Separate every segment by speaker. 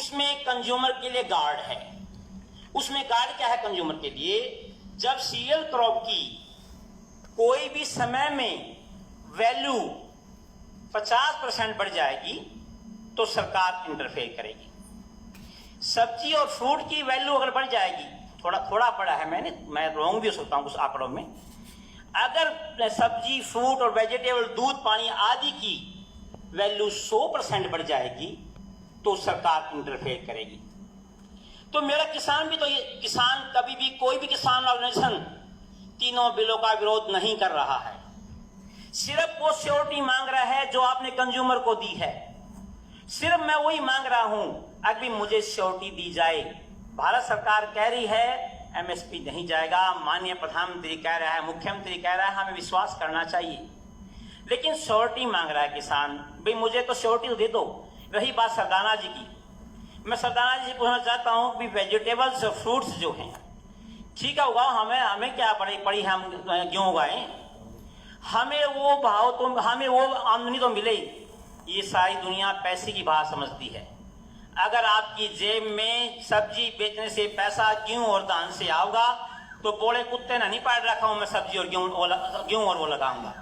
Speaker 1: उसमें कंज्यूमर के लिए गार्ड है। उसमें गार्ड क्या है कंज्यूमर के लिए? जब सीरियल क्रॉप की कोई भी समय में वैल्यू 50% बढ़ जाएगी तो सरकार इंटरफेयर करेगी। सब्जी और फ्रूट की वैल्यू अगर बढ़ जाएगी, थोड़ा पड़ा है, मैं रॉन्ग भी हो सकता हूं उस आंकड़ों में, अगर सब्जी, फ्रूट और वेजिटेबल, दूध, पानी आदि की वैल्यू 100% बढ़ जाएगी तो सरकार इंटरफेयर करेगी। तो मेरा किसान भी, तो ये किसान कभी भी, कोई भी किसान ऑर्गेनाइजेशन तीनों बिलों का विरोध नहीं कर रहा है। सिर्फ वो श्योरिटी मांग रहा है जो आपने कंज्यूमर को दी है। सिर्फ मैं वही मांग रहा हूं, अभी मुझे श्योरिटी दी जाए। भारत सरकार कह रही है एमएसपी नहीं जाएगा, माननीय प्रधानमंत्री कह रहा है, मुख्यमंत्री कह रहा है, हमें विश्वास करना चाहिए, लेकिन श्योरिटी मांग रहा है किसान। भाई मुझे तो श्योरिटी दे दो। रही बात सरदाना जी की, मैं सरदाना जी से पूछना चाहता हूं कि वेजिटेबल्स और फ्रूट्स जो हैं, ठीक है उगाओ, हमें क्या पड़ी हम क्यों उगाएं, हमें वो भाव तो, हमें वो आमदनी तो मिले। ये सारी दुनिया पैसे की बात समझती है। अगर आपकी जेब में सब्जी बेचने से पैसा गेहूं और धान से आओगा तो बोले कुत्ते ने नहीं पाल रखा हूं मैं सब्जी और गेहूं और वो लगाऊंगा।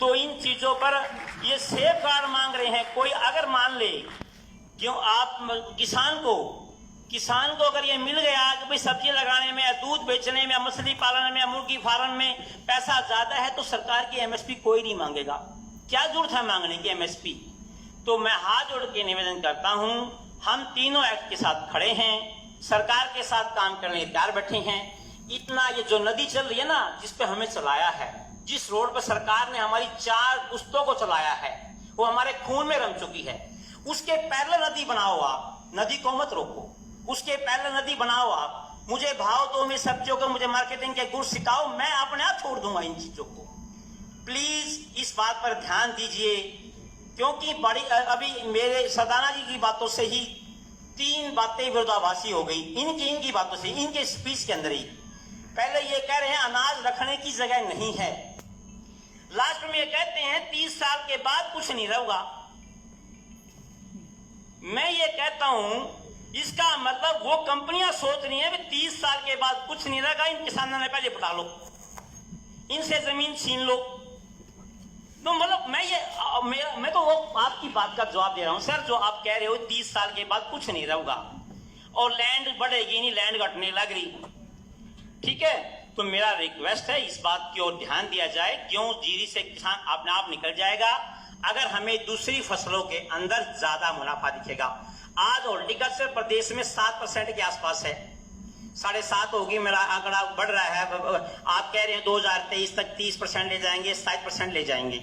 Speaker 1: तो इन चीजों पर ये सेफ गार्ड मांग रहे हैं। कोई अगर मान ले क्यों आप किसान को अगर ये मिल गया कि भाई सब्जी लगाने में या दूध बेचने में या मछली पालन में या मुर्गी फार्म में पैसा ज्यादा है तो सरकार की एमएसपी कोई नहीं मांगेगा। क्या जरूरत है मांगने की एमएसपी? तो मैं हाथ जोड़ के निवेदन करता हूं, हम तीनों एक्ट के साथ खड़े हैं, सरकार के साथ काम करने के तैयार बैठे हैं। इतना ये जो नदी चल रही है ना, जिस पे हमें चलाया है, जिस रोड पर सरकार ने हमारी 4 पुस्तों को चलाया है, वो हमारे खून में रम चुकी है। उसके पैरेलल नदी बनाओ आप, नदी को मत रोको, उसके पैरेलल नदी बनाओ आप। मुझे भाव दो, मैं सब्जियों को, मुझे मार्केटिंग के गुण सिखाओ, मैं अपने आप छोड़ दूंगा इन चीजों को। प्लीज इस बात पर ध्यान दीजिए, क्योंकि बड़ी अभी मेरे सरदाना जी की बातों से ही 3 बातें विरोधाभासी हो गई। इनकी बातों से, इनके स्पीच के अंदर ही पहले ये कह रहे हैं अनाज रखने की जगह नहीं है, लास्ट में ये कहते हैं 30 साल के बाद कुछ नहीं रहेगा। मैं ये कहता हूं इसका मतलब वो कंपनियां सोच रही हैं कि 30 साल के बाद कुछ नहीं रहेगा, इन किसानों ने पहले पटा लो, इनसे जमीन छीन लो। तो मतलब मैं तो वो आपकी बात का जवाब दे रहा हूं सर, जो आप कह रहे हो 30 साल के बाद कुछ नहीं रहेगा और लैंड बढ़ेगी नहीं, लैंड घटने लग रही, ठीक है। तो मेरा रिक्वेस्ट है इस बात की ओर ध्यान दिया जाए। क्यों जीरी से किसान अपने आप निकल जाएगा अगर हमें दूसरी फसलों के अंदर ज्यादा मुनाफा दिखेगा। आज हॉर्टिकल्चर प्रदेश में 7% के आसपास है, 7.5 होगी, मेरा आंकड़ा बढ़ रहा है। आप कह रहे हैं 2023 तक 30% ले जाएंगे, 60% ले जाएंगे।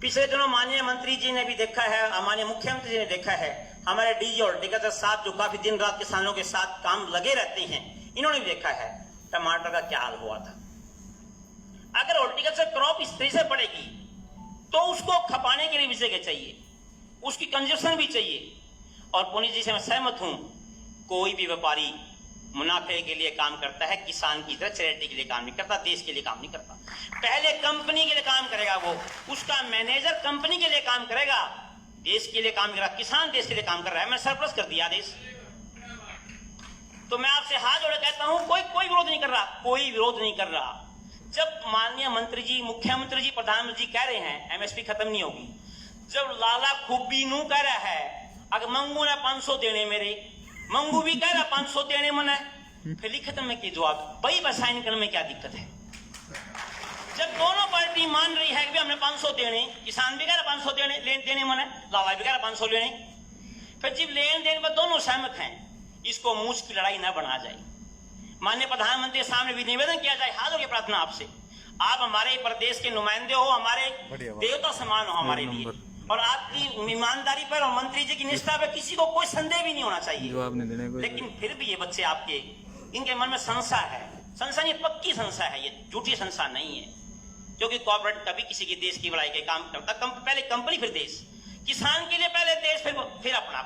Speaker 1: पिछले दिनों माननीय मंत्री जी ने भी देखा है, माननीय मुख्यमंत्री जी ने देखा है, हमारे डीजी हॉर्टिकल्चर साहब जो काफी दिन रात किसानों के साथ काम लगे रहते हैं, इन्होंने भी देखा है टमाटर का क्या हाल हुआ था। अगर हॉर्टिकल्चर क्रॉप इस तरह से बढ़ेगी तो उसको खपाने के लिए भी जगह चाहिए, उसकी कंजप्शन भी चाहिए। और पुनीत जी से मैं सहमत हूं, कोई भी व्यापारी मुनाफे के लिए काम करता है, किसान की तरह चैरिटी के लिए काम नहीं करता, देश के लिए काम नहीं करता। पहले कंपनी के लिए काम करेगा, वो उसका मैनेजर कंपनी के लिए काम करेगा, देश के लिए काम करेगा। किसान देश के लिए काम कर रहा है, मैंने सरप्लस कर दिया देश। तो मैं आपसे हाथ जोड़े कहता हूं, कोई विरोध नहीं कर रहा, कोई विरोध नहीं कर रहा। जब माननीय मंत्री जी, मुख्यमंत्री जी, प्रधानमंत्री जी कह रहे हैं एमएसपी खत्म नहीं होगी, जब लाला खुब्बी नू कह रहा है अगर मंगू ने 500 देने, मेरे मंगू भी कह रहा 500 देने मना है, फिर खत्म में की जवाब भाई बसाइन करने में क्या दिक्कत है? जब दोनों पार्टी मान रही है कि हमने 500 देने, किसान भी कह रहा 500 देने मना है, लाला भी कह रहा 500 लेने, फिर जब लेन देन पर दोनों सहमत हैं, इसको मूछ की लड़ाई न बना जाए। माननीय प्रधानमंत्री के सामने भी निवेदन किया जाए, हाथ जोड़ के प्रार्थना आपसे, आप हमारे प्रदेश के नुमाइंदे हो, हमारे देवता समान हो हमारे लिए, और आपकी ईमानदारी पर और मंत्री जी की निष्ठा पर किसी को कोई संदेह भी नहीं होना चाहिए। लेकिन फिर भी ये बच्चे आपके, इनके मन में संशय है, संशय ये पक्की संशय है, ये झूठी संशय नहीं है, क्योंकि कॉर्पोरेट कभी किसी के देश की भलाई के काम करता, पहले कंपनी फिर देश, किसान के लिए पहले देश फिर अपना।